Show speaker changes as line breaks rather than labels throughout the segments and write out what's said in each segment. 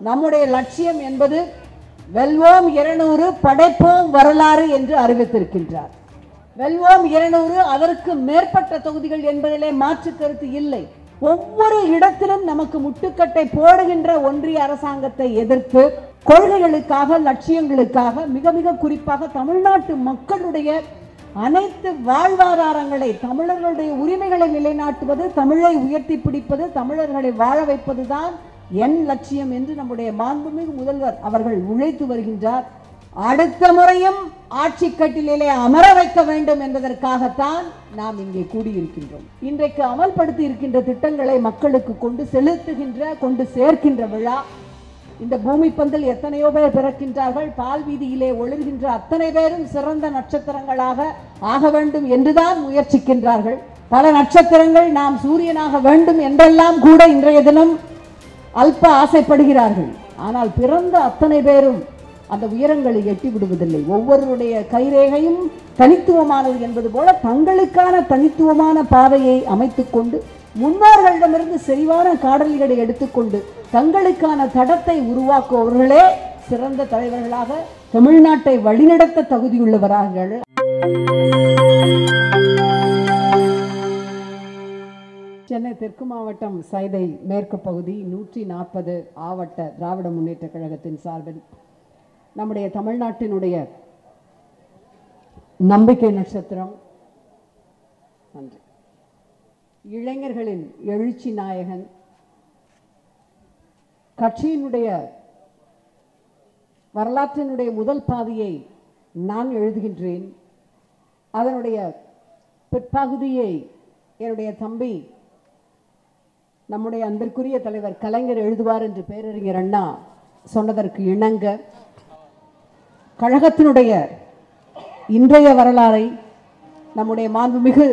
நம்முடைய லட்சியம் என்பது வெல்வோம் 200 படைப்போம் வரலாறு என்று அறிவித்திருக்கின்றார். வெல்வோம் 200, அதற்கு மேற்பட்ட தொகுதிகள் என்பதிலே மாற்று கருத்து இல்லை. ஒவ்வொரு இடத்திலும் நமக்கு முட்டுக்கட்டை போடுகின்ற ஒன்றிய அரசாங்கத்தை எதிர்த்து கொள்கைகளுக்காக, லட்சியங்களுக்காக, மிக மிக குறிப்பாக தமிழ்நாட்டு மக்களுடைய அனைத்து வாழ்வாதாரங்களை, தமிழர்களுடைய உரிமைகளை நிலைநாட்டுவது, தமிழை உயர்த்தி பிடிப்பது, தமிழர்களை வாழ வைப்பதுதான் என் லட்சியம் என்று நம்முடைய மாண்புமிகு முதல்வர் அவர்கள் உழைத்து வருகின்றார். அடுத்த முறையும் ஆட்சி கட்டிலே அமர வைக்க வேண்டும் என்பதற்காகத்தான் நாம் இங்கே கூடியிருக்கின்றோம். இன்றைக்கு அமல்படுத்தி இருக்கின்ற திட்டங்களை மக்களுக்கு கொண்டு சேர்க்கின்ற விழா. இந்த பூமி பந்தில் எத்தனையோ பேர் பிறக்கின்றார்கள். பால் வீதியிலே ஒளிர்கின்ற அத்தனை பேரும் சிறந்த நட்சத்திரங்களாக ஆக வேண்டும் என்றுதான் முயற்சிக்கின்றார்கள். பல நட்சத்திரங்கள் நாம் சூரியனாக வேண்டும் என்றெல்லாம் கூட இன்றைய தினம் அல்ப ஆசைப்படுகிறார்கள். ஆனால் பிறந்த அத்தனை பேரும் அந்த உயரங்களை எட்டி விடுவதில்லை. ஒவ்வொருடைய கைரேகையும் தனித்துவமானது என்பது போல தங்களுக்கான தனித்துவமான பாதையை அமைத்துக் கொண்டு, முன்னோர்களிடமிருந்து செறிவான காடல்களை எடுத்துக்கொண்டு தங்களுக்கான தடத்தை உருவாக்குபவர்களே சிறந்த தலைவர்களாக தமிழ்நாட்டை வழிநடத்த தகுதியுள்ளவர்கள். சென்னை தெற்கு மாவட்டம் சைதை மேற்கு பகுதி 140 ஆவட்ட திராவிட முன்னேற்ற கழகத்தின் சார்பில் நம்முடைய தமிழ்நாட்டினுடைய நம்பிக்கை நட்சத்திரம், நன்றி, இளைஞர்களின் எழுச்சி நாயகன், கட்சியினுடைய வரலாற்றினுடைய முதல் பாதியை நான் எழுதுகின்றேன். அதனுடைய பிற்பகுதியை என்னுடைய தம்பி, நம்முடைய அன்பிற்குரிய தலைவர் கலைஞர் எழுதுவார் என்று பேரறிஞர் அண்ணா சொன்னதற்கு இணங்க கழகத்தினுடைய இன்றைய வரலாறை நம்முடைய மாண்புமிகு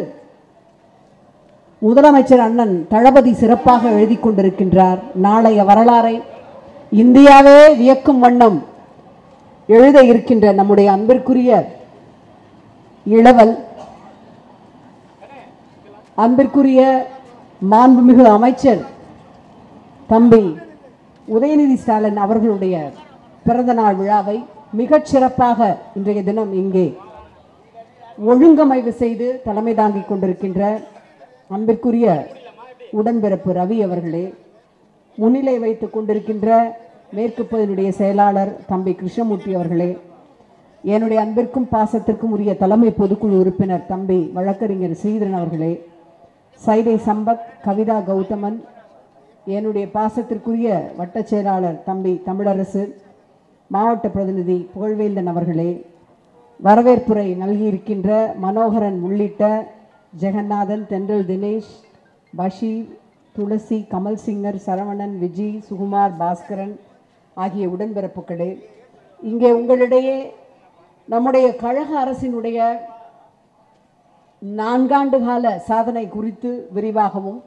முதலமைச்சர் அண்ணன் தளபதி சிறப்பாக எழுதி கொண்டிருக்கின்றார். நாளைய வரலாறை இந்தியாவே வியக்கும் வண்ணம் எழுத இருக்கின்ற நம்முடைய அன்பிற்குரிய இளவல், அன்பிற்குரிய மாண்புமிகு அமைச்சர் தம்பி உதயநிதி ஸ்டாலின் அவர்களுடைய பிறந்த நாள் விழாவை மிகச் சிறப்பாக இன்றைய தினம் இங்கே ஒழுங்கமைவு செய்து தலைமை தாங்கிக் கொண்டிருக்கின்ற அன்பிற்குரிய உடன்பிறப்பு ரவி அவர்களே, முன்னிலை வைத்துக் கொண்டிருக்கின்ற மேற்கு பகுதியினுடைய செயலாளர் தம்பி கிருஷ்ணமூர்த்தி அவர்களே, என்னுடைய அன்பிற்கும் பாசத்திற்கும் உரிய தலைமை பொதுக்குழு உறுப்பினர் தம்பி வழக்கறிஞர் ஸ்ரீதரன் அவர்களே, சைதை சம்பத், கவிதா கௌதமன், என்னுடைய பாசத்திற்குரிய வட்ட செயலாளர் தம்பி தமிழரசு, மாவட்ட பிரதிநிதி புகழ்வேந்தன் அவர்களே, வரவேற்புரை நல்கியிருக்கின்ற மனோகரன் உள்ளிட்ட ஜெகநாதன், தென்றல் தினேஷ், பஷீர், துளசி, கமல் சிங்கர், சரவணன், விஜி, சுகுமார், பாஸ்கரன் ஆகிய உடன்பிறப்புகளே, இங்கே உங்களிடையே நம்முடைய கழக அரசினுடைய 4 ஆண்டு கால சாதனை குறித்து விரிவாகவும்,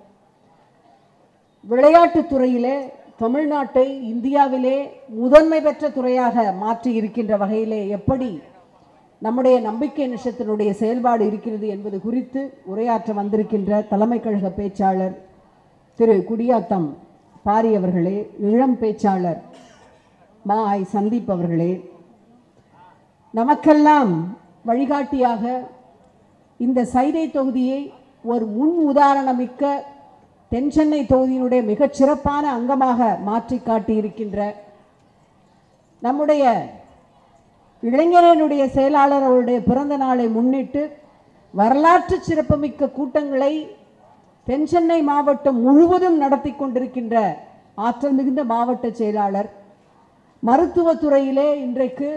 விளையாட்டுத் துறையிலே தமிழ்நாட்டை இந்தியாவிலே முதன்மை பெற்ற துறையாக மாற்றி இருக்கின்ற வகையிலே எப்படி நம்முடைய நம்பிக்கை நட்சத்திரத்தினுடைய செயல்பாடு இருக்கிறது என்பது குறித்து உரையாற்ற வந்திருக்கின்ற தலைமை கழக பேச்சாளர் திரு குடியாத்தம் பாரி அவர்களே, இளம் பேச்சாளர் மா ஐ சந்தீப் அவர்களே, நமக்கெல்லாம் வழிகாட்டியாக இந்த சைதை தொகுதியை ஒரு முன் உதாரணமிக்க தென்சென்னை தொகுதியினுடைய மிகச் சிறப்பான அங்கமாக மாற்றி காட்டியிருக்கின்ற நம்முடைய இளைஞரனுடைய செயலாளர் அவருடைய பிறந்த நாளை முன்னிட்டு வரலாற்று சிறப்புமிக்க கூட்டங்களை தென்சென்னை மாவட்டம் முழுவதும் நடத்தி கொண்டிருக்கின்ற ஆற்றல் மிகுந்த மாவட்ட செயலாளர், மருத்துவத்துறையிலே இன்றைக்கு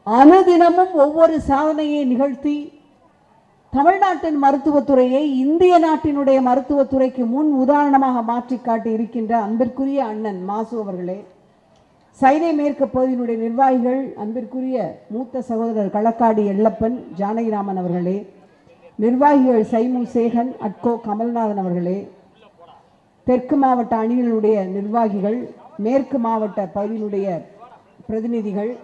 அனுதினமும் ஒவ்வொரு சாதனையை நிகழ்த்தி தமிழ்நாட்டின் மருத்துவத்துறையை இந்திய நாட்டினுடைய மருத்துவத்துறைக்கு முன் உதாரணமாக மாற்றி காட்டி இருக்கின்ற அன்பிற்குரிய அண்ணன் மாசு அவர்களே, சைதை மேற்கு பகுதியினுடைய நிர்வாகிகள் அன்பிற்குரிய மூத்த சகோதரர் களக்காடி எல்லப்பன், ஜானகிராமன் அவர்களே, நிர்வாகிகள் சைமு சேகன், அட்கோ கமல்நாதன் அவர்களே, தெற்கு மாவட்ட அணிகளுடைய நிர்வாகிகள், மேற்கு மாவட்ட பகுதியினுடைய பிரதிநிதிகள்,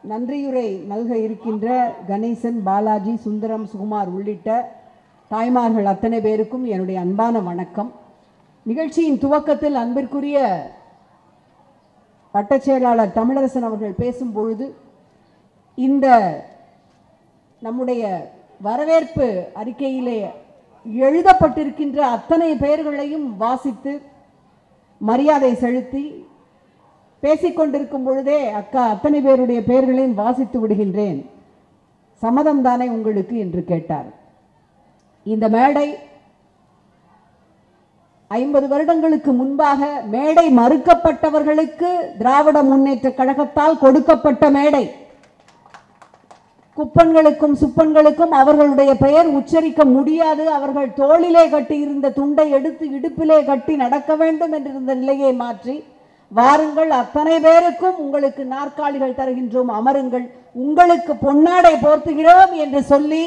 நன்றியுரை நல்க இருக்கின்ற கணேசன், பாலாஜி, சுந்தரம், சுகுமார் உள்ளிட்ட தாய்மார்கள் அத்தனை பேருக்கும் என்னுடைய அன்பான வணக்கம். நிகழ்ச்சியின் துவக்கத்தில் அன்பிற்குரிய வட்டச் செயலாளர் தமிழரசன் அவர்கள் பேசும் பொழுது இந்த நம்முடைய வரவேற்பு அறிக்கையிலே எழுதப்பட்டிருக்கின்ற அத்தனை பெயர்களையும் வாசித்து மரியாதை செலுத்தி பேசிக்கொண்டிருக்கும் பொழுதே அக்கா அத்தனை பேருடைய பெயர்களையும் வாசித்து விடுகின்றேன், சம்மதம் தானே உங்களுக்கு என்று கேட்டார். இந்த மேடை 50 வருடங்களுக்கு முன்பாக மேடை மறுக்கப்பட்டவர்களுக்கு திராவிட முன்னேற்ற கழகத்தால் கொடுக்கப்பட்ட மேடை. குப்பன்களுக்கும் சுப்பன்களுக்கும் அவர்களுடைய பெயர் உச்சரிக்க முடியாது, அவர்கள் தோளிலே கட்டி இருந்த துண்டை எடுத்து இடுப்பிலே கட்டி நடக்க வேண்டும் என்றிருந்த நிலையை மாற்றி, வாருங்கள் அத்தனை பேருக்கும் உங்களுக்கு நாற்காலிகள் தருகின்றோம், அமருங்கள், உங்களுக்கு பொன்னாடை போர்த்துகிறோம் என்று சொல்லி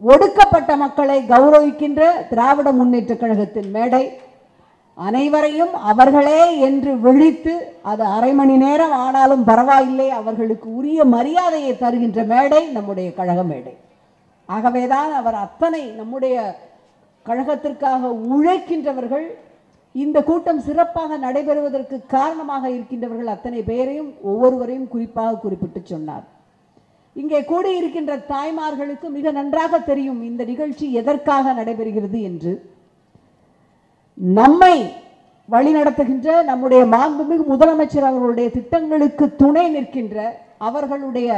ஒடுக்கப்பட்ட மக்களை கௌரவிக்கின்ற திராவிட முன்னேற்ற கழகத்தின் மேடை அனைவரையும் அவர்களே என்று விழித்து, அது அரை மணி நேரம் ஆனாலும் பரவாயில்லை, அவர்களுக்கு உரிய மரியாதையை தருகின்ற மேடை நம்முடைய கழக மேடை. ஆகவேதான் அவர் அத்தனை நம்முடைய கழகத்திற்காக உழைக்கின்றவர்கள், இந்த கூட்டம் சிறப்பாக நடைபெறுவதற்கு காரணமாக இருக்கின்றவர்கள் அத்தனை பெயரையும் ஒவ்வொருவரையும் குறிப்பாக குறிப்பிட்டு சொன்னார். இங்கே கூடியிருக்கின்ற தாய்மார்களுக்கு மிக நன்றாக தெரியும் இந்த நிகழ்ச்சி எதற்காக நடைபெறுகிறது என்று. நம்மை வழிநடத்துகின்ற நம்முடைய மாண்புமிகு முதலமைச்சர் அவர்களுடைய திட்டங்களுக்கு துணை நிற்கின்ற அவருடைய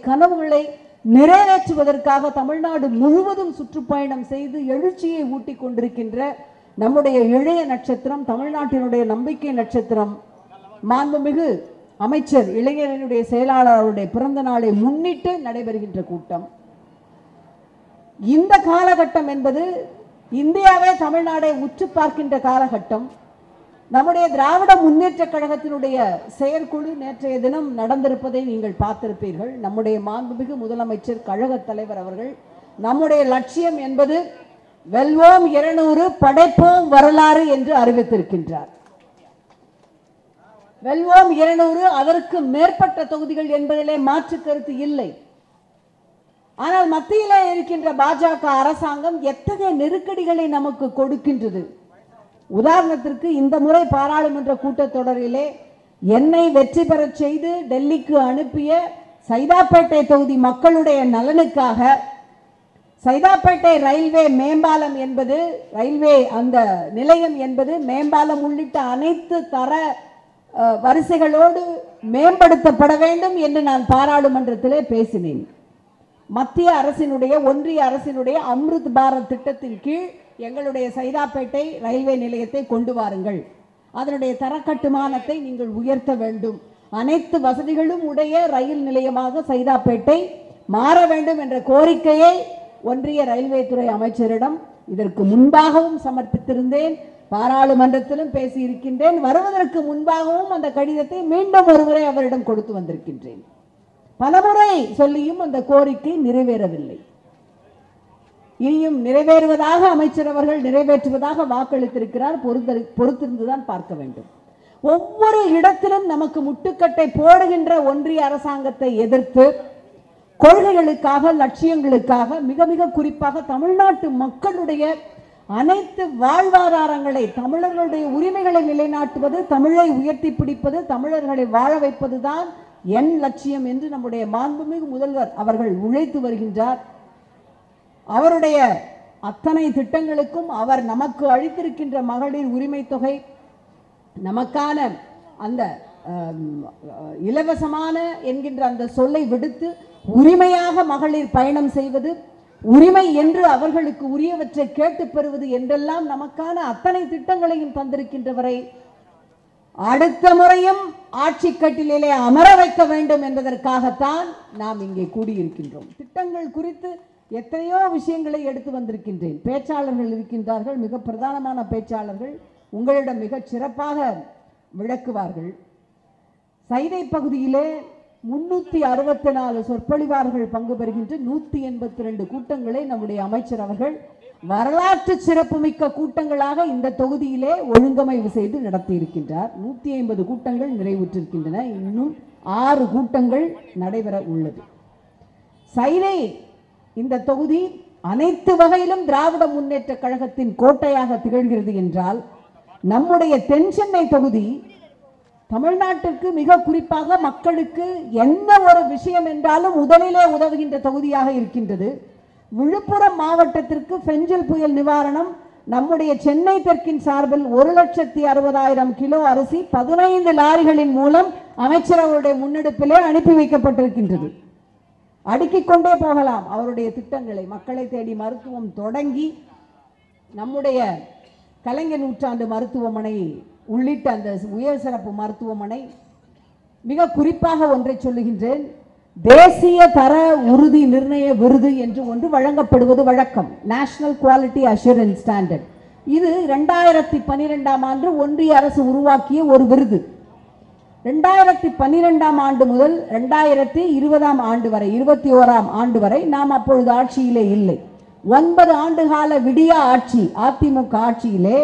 கனவுகளை நிறைவேற்றுவதற்காக தமிழ்நாடு முழுவதும் சுற்றுப்பயணம் செய்து எழுச்சியை ஊட்டி கொண்டிருக்கின்ற நம்முடைய இளைய நட்சத்திரம், தமிழ்நாட்டினுடைய நம்பிக்கை நட்சத்திரம், மாண்புமிகு அமைச்சர் இளைஞரனுடைய செயலாளர் அவருடைய பிறந்த நாளை முன்னிட்டு நடைபெறுகின்ற கூட்டம். இந்த காலகட்டம் என்பது இந்தியாவே தமிழ்நாடை உற்று பார்க்கின்ற காலகட்டம். நம்முடைய திராவிட முன்னேற்ற கழகத்தினுடைய செயற்குழு நேற்றைய தினம் நடந்திருப்பதை நீங்கள் பார்த்திருப்பீர்கள். நம்முடைய மாண்புமிகு முதலமைச்சர் கழக தலைவர் அவர்கள் நம்முடைய லட்சியம் என்பது வெல்வோம் 200 படைப்போம் வரலாறு என்று அறிவித்திருக்கின்றார். வெல்வோம் 200, அதற்கு மேற்பட்ட தொகுதிகள் என்பதிலே மாற்று கருத்து இல்லை. ஆனால் மத்தியிலே இருக்கின்ற பாஜக அரசாங்கம் எத்தகைய நெருக்கடிகளை நமக்கு கொடுக்கின்றது. உதாரணத்திற்கு இந்த முறை பாராளுமன்ற கூட்டத்தொடரிலே என்னை வெற்றி பெறச் செய்து டெல்லிக்கு அனுப்பிய சைதாப்பேட்டை தொகுதி மக்களுடைய நலனுக்காக சைதாப்பேட்டை ரயில்வே மேம்பாலம் என்பது, ரயில்வே அந்த நிலையம் என்பது மேம்பாலம் உள்ளிட்ட அனைத்து தர வரிசைகளோடு மேம்படுத்தப்பட வேண்டும் என்று நான் பாராளுமன்றத்திலே பேசினேன். மத்திய அரசினுடைய ஒன்றிய அரசினுடைய அம்ருத் பாரத் திட்டத்தின் கீழ் எங்களுடைய சைதாப்பேட்டை ரயில்வே நிலையத்தை கொண்டு வாருங்கள், அதனுடைய தரக்கட்டுமானத்தை நீங்கள் உயர்த்த வேண்டும், அனைத்து வசதிகளும் உடைய ரயில் நிலையமாக சைதாப்பேட்டை மாற வேண்டும் என்ற கோரிக்கையை ஒன்றிய ரயில்வே துறை அமைச்சரிடம் இதற்கு முன்பாகவும் சமர்ப்பித்திருந்தேன். பாராளுமன்றத்திலும் பேசியிருக்கின்றேன். வருவதற்கு முன்பாகவும் அந்த கடிதத்தை மீண்டும் ஒருமுறை அவரிடம் கொடுத்து வந்திருக்கின்றேன். பலமுறை சொல்லியும் அந்த கோரிக்கை நிறைவேறவில்லை. இனியும் நிறைவேறுவதாக அமைச்சர் அவர்கள் நிறைவேற்றுவதாக வாக்களித்திருக்கிறார். பொறுத்திருந்துதான் பார்க்க வேண்டும். ஒவ்வொரு இடத்திலும் நமக்கு முட்டுக்கட்டை போடுகின்ற ஒன்றிய அரசாங்கத்தை எதிர்த்து கொள்கைகளுக்காக, லட்சியங்களுக்காக, மிக மிக குறிப்பாக தமிழ்நாட்டு மக்களுடைய அனைத்து வாழ்வாதாரங்களை, தமிழர்களுடைய உரிமைகளை நிலைநாட்டுவது, தமிழை உயர்த்தி பிடிப்பது, தமிழர்களை வாழ வைப்பதுதான் என் லட்சியம் என்று நம்முடைய மாண்புமிகு முதல்வர் அவர்கள் உழைத்து வருகின்றார். அவருடைய அத்தனை திட்டங்களுக்கும் அவர் நமக்கு அளித்திருக்கின்ற மகளிர் உரிமை தொகை, நமக்கான அந்த இலவசமான என்கின்ற அந்த சொல்லை விடுத்து உரிமையாக மகளிர் பயணம் செய்வது, உரிமை என்று அவர்களுக்கு உரியவற்றை கேட்டு பெறுவது என்றெல்லாம் நமக்கான அத்தனை திட்டங்களையும் தந்திருக்கின்றவரை அடுத்த முறையும் ஆட்சி கட்டிலே அமர வைக்க வேண்டும் என்பதற்காகத்தான் நாம் இங்கே கூடியிருக்கின்றோம். திட்டங்கள் குறித்து எத்தனையோ விஷயங்களை எடுத்து வந்திருக்கின்றேன். பேச்சாளர்கள் இருக்கின்றார்கள், மிக பிரதானமான பேச்சாளர்கள் உங்களிடம் மிகச் சிறப்பாக விளக்குவார்கள். சைதை பகுதியிலே 364 சொற்பொழிவாளர்கள் பங்கு பெறுகின்ற 182 கூட்டங்களை நம்முடைய அமைச்சர் அவர்கள் வரலாற்று சிறப்புமிக்க கூட்டங்களாக இந்த தொகுதியிலே ஒழுங்கமைவு செய்து நடத்தி இருக்கின்றார். 150 கூட்டங்கள் நிறைவுற்றிருக்கின்றன. இன்னும் 6 கூட்டங்கள் நடைபெற உள்ளது. சைதை இந்த தொகுதி அனைத்து வகையிலும் திராவிட முன்னேற்ற கழகத்தின் கோட்டையாக திகழ்கிறது என்றால், நம்முடைய தென் சென்னை தொகுதி தமிழ்நாட்டிற்கு மிக குறிப்பாக மக்களுக்கு எந்த ஒரு விஷயம் என்றாலும் முதலிலே உதவுகின்ற தொகுதியாக இருக்கின்றது. விழுப்புரம் மாவட்டத்திற்கு பெஞ்சல் புயல் நிவாரணம் நம்முடைய சென்னை தெற்கின் சார்பில் 1,60,000 கிலோ அரிசி 15 லாரிகளின் மூலம் அமைச்சரவருடைய முன்னெடுப்பிலே அனுப்பி வைக்கப்பட்டிருக்கின்றது. அடுக்கிக் கொண்டே போகலாம் அவருடைய திட்டங்களை. மக்களை தேடி மருத்துவம் தொடங்கி நம்முடைய கலைஞர் நூற்றாண்டு மருத்துவமனை உள்ளிட்ட அந்த உயர் சிறப்பு மருத்துவமனை, மிக குறிப்பாக ஒன்றை சொல்லுகின்றேன், தேசிய தர உறுதி நிர்ணய விருது என்று ஒன்று வழங்கப்படுவது வழக்கம். National quality assurance standard. இது 2012ஆம் ஆண்டு ஒன்றிய அரசு உருவாக்கிய ஒரு விருது. 2012ஆம் ஆண்டு முதல் 2020ஆம் ஆண்டு வரை 21ஆம் ஆண்டு வரை நாம் அப்பொழுது ஆட்சியிலே இல்லை. 9 ஆண்டு கால விடியா ஆட்சி, அதிமுக ஆட்சியிலே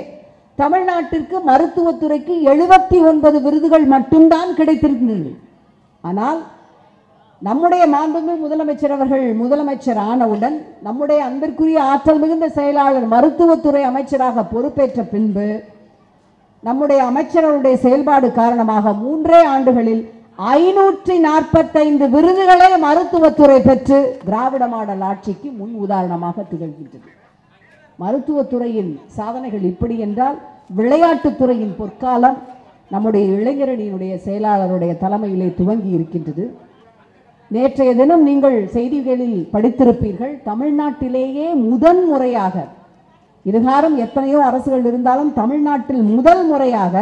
தமிழ்நாட்டிற்கு மருத்துவத்துறைக்கு 79 விருதுகள் மட்டும்தான் கிடைத்திருந்தது. ஆனால் நம்முடைய மாண்புமிகு முதலமைச்சர் அவர்கள் முதலமைச்சர் ஆனவுடன் நம்முடைய அன்பிற்குரிய ஆற்றல் மிகுந்த செயலாளர் மருத்துவத்துறை அமைச்சராக பொறுப்பேற்ற பின்பு நம்முடைய அமைச்சர்களுடைய செயல்பாடு காரணமாக 3 ஆண்டுகளில் 545 விருதுகளை மருத்துவத்துறை பெற்று திராவிட மாடல் ஆட்சிக்கு முன் உதாரணமாக திகழ்கின்றது. மருத்துவத்துறையின் சாதனைகள் இப்படி என்றால், விளையாட்டுத்துறையின் பொற்காலம் நம்முடைய இளைஞரணியினுடைய செயலாளருடைய தலைமையிலே துவங்கி இருக்கின்றது. நேற்றைய தினம் நீங்கள் செய்திகளில் படித்திருப்பீர்கள், தமிழ்நாட்டிலேயே முதன் முறையாக, இதுகாரம் எத்தனையோ அரசுகள் இருந்தாலும் தமிழ்நாட்டில் முதல் முறையாக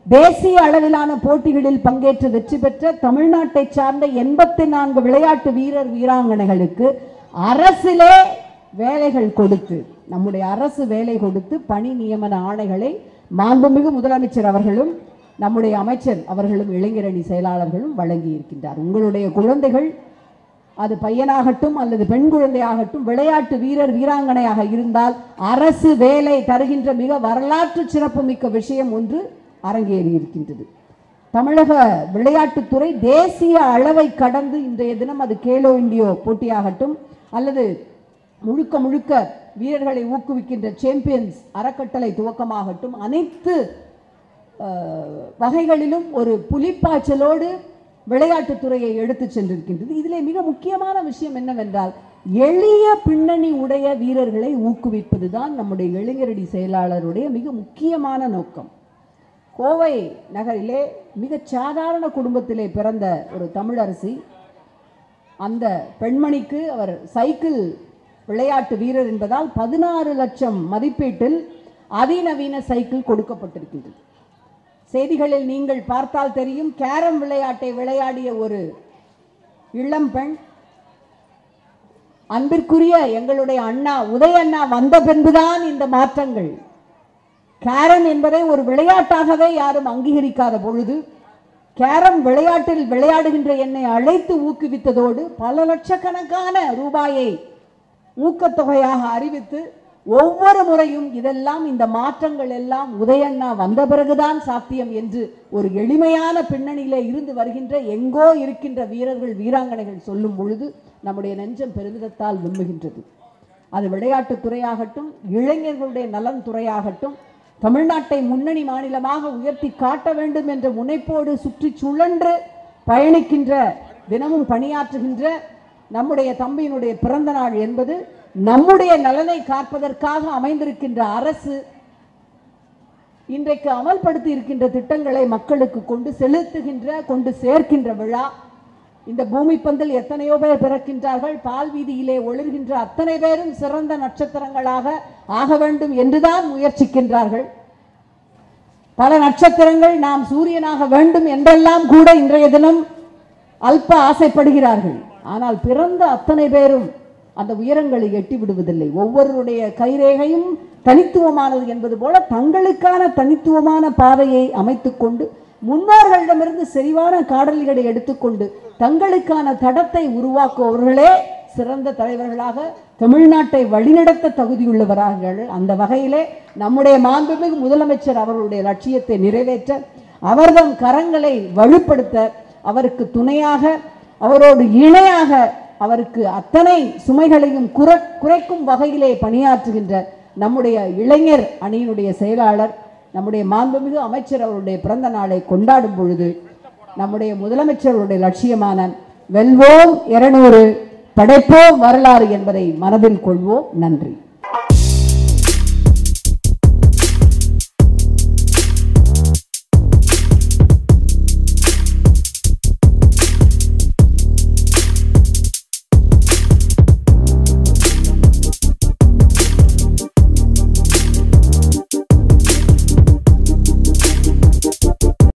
தேசிய அளவிலான போட்டிகளில் பங்கேற்று வெற்றி பெற்ற தமிழ்நாட்டை சார்ந்த 84 விளையாட்டு வீரர் வீராங்கனைகளுக்கு அரசிலே வேலைகள் கொடுத்து, நம்முடைய அரசு வேலை கொடுத்து பணி நியமன ஆணைகளை மாண்புமிகு முதலமைச்சர் அவர்களும் நம்முடைய அமைச்சர் அவர்களும் இளைஞரணி செயலாளர்களும் வழங்கி இருக்கின்றார். உங்களுடைய குழந்தைகள், அது பையனாகட்டும் அல்லது பெண் குழந்தையாகட்டும், விளையாட்டு வீரர் வீராங்கனையாக இருந்தால் அரசு வேலை தருகின்ற மிக வரலாற்று சிறப்புமிக்க விஷயம் ஒன்று அரங்கேறி இருக்கின்றது. தமிழக விளையாட்டுத்துறை தேசிய அளவை கடந்து இன்றைய தினம் அது கேலோ இந்தியா போட்டியாகட்டும் அல்லது முழுக்க முழுக்க வீரர்களை ஊக்குவிக்கின்ற சாம்பியன்ஸ் அறக்கட்டளை துவக்கமாகட்டும், அனைத்து வகைகளிலும் ஒரு புலிப்பாய்ச்சலோடு விளையாட்டுத்துறையை எடுத்து சென்றிருக்கின்றது. இதிலே மிக முக்கியமான விஷயம் என்னவென்றால், எளிய பின்னணி உடைய வீரர்களை ஊக்குவிப்பதுதான் நம்முடைய இளைஞரணி செயலாளருடைய மிக முக்கியமான நோக்கம். கோவை நகரிலே மிக சாதாரண குடும்பத்திலே பிறந்த ஒரு தமிழரசி, அந்த பெண்மணிக்கு அவர் சைக்கிள் விளையாட்டு வீரர் என்பதால் 16 லட்சம் மதிப்பீட்டில் அதிநவீன சைக்கிள் கொடுக்கப்பட்டிருக்கின்றது. செய்திகளில் நீங்கள் பார்த்தால் தெரியும், கேரம் விளையாட்டை விளையாடிய ஒரு இளம் பெண், அன்பிற்குரிய எங்களுடைய அண்ணா உதய அண்ணா வந்த பின்புதான் இந்த மாற்றங்கள். கேரம் என்பதை ஒரு விளையாட்டாகவே யாரும் அங்கீகரிக்காத பொழுது, கேரம் விளையாட்டில் விளையாடுகின்ற என்னை அழைத்து ஊக்குவித்ததோடு பல லட்சக்கணக்கான ரூபாயை ஊக்கத்தொகையாக அறிவித்து ஒவ்வொரு முறையும் இதெல்லாம் இந்த மாற்றங்கள் எல்லாம் உதயண்ணா வந்த பிறகுதான் சாத்தியம் என்று ஒரு எளிமையான பின்னணியிலே இருந்து வருகின்ற எங்கோ இருக்கின்ற வீரர்கள் வீராங்கனைகள் சொல்லும் பொழுது நம்முடைய நெஞ்சம் பெருமிதத்தால் விம்முகின்றது. அது விளையாட்டுத் துறையாகட்டும், இளைஞர்களுடைய நலன் துறையாகட்டும், தமிழ்நாட்டை முன்னணி மாநிலமாக உயர்த்தி காட்ட வேண்டும் என்ற முனைப்போடு சுற்றி சுழன்று பயணிக்கின்ற, தினமும் பணியாற்றுகின்ற நம்முடைய தம்பியினுடைய பிறந்த நாள் என்பது நம்முடைய நலனை காப்பதற்காக அமைந்திருக்கின்ற அரசு இன்றைக்கு அமல்படுத்தி இருக்கின்ற திட்டங்களை மக்களுக்கு கொண்டு செலுத்துகின்ற, கொண்டு சேர்க்கின்ற விழா. இந்த பூமி பந்தில் எத்தனையோ பேர் பிறக்கின்றார்கள், பால் வீதியிலே ஒளிர்கின்ற அத்தனை பேரும் சிறந்த நட்சத்திரங்களாக ஆக வேண்டும் என்றுதான் முயற்சிக்கின்றார்கள். பல நட்சத்திரங்கள் நாம் சூரியனாக வேண்டும் என்றெல்லாம் கூட இன்றைய தினம் அல்ப ஆசைப்படுகிறார்கள். ஆனால் பிறந்த அத்தனை பேரும் அந்த உயரங்களை எட்டி விடுவதில்லை. ஒவ்வொருடைய கைரேகையும் தனித்துவமானது என்பது போல தங்களுக்கான தனித்துவமான பாதையை அமைத்துக் கொண்டு, முன்னோர்களிடமிருந்து செறிவான காடல்களை எடுத்துக்கொண்டு தங்களுக்கான தடத்தை உருவாக்குபவர்களே சிறந்த தலைவர்களாக தமிழ்நாட்டை வழிநடத்த தகுதியுள்ளவர்கள். அந்த வகையிலே நம்முடைய மாண்புமிகு முதலமைச்சர் அவர்களுடைய லட்சியத்தை நிறைவேற்ற, அவர்தம் கரங்களை வலுப்படுத்த, அவருக்கு துணையாக, அவரோடு இணையாக, அவருக்கு அத்தனை சுமைகளையும் குறைக்கும் வகையிலே பணியாற்றுகின்ற நம்முடைய இளைஞர் அணியினுடைய செயலாளர் நம்முடைய மாண்புமிகு அமைச்சர் அவருடைய பிறந்த நாளை கொண்டாடும் பொழுது நம்முடைய முதலமைச்சருடைய லட்சியமான வெல்வோம் 200 படைப்போம் வரலாறு என்பதை மனதில் கொள்வோம். நன்றி.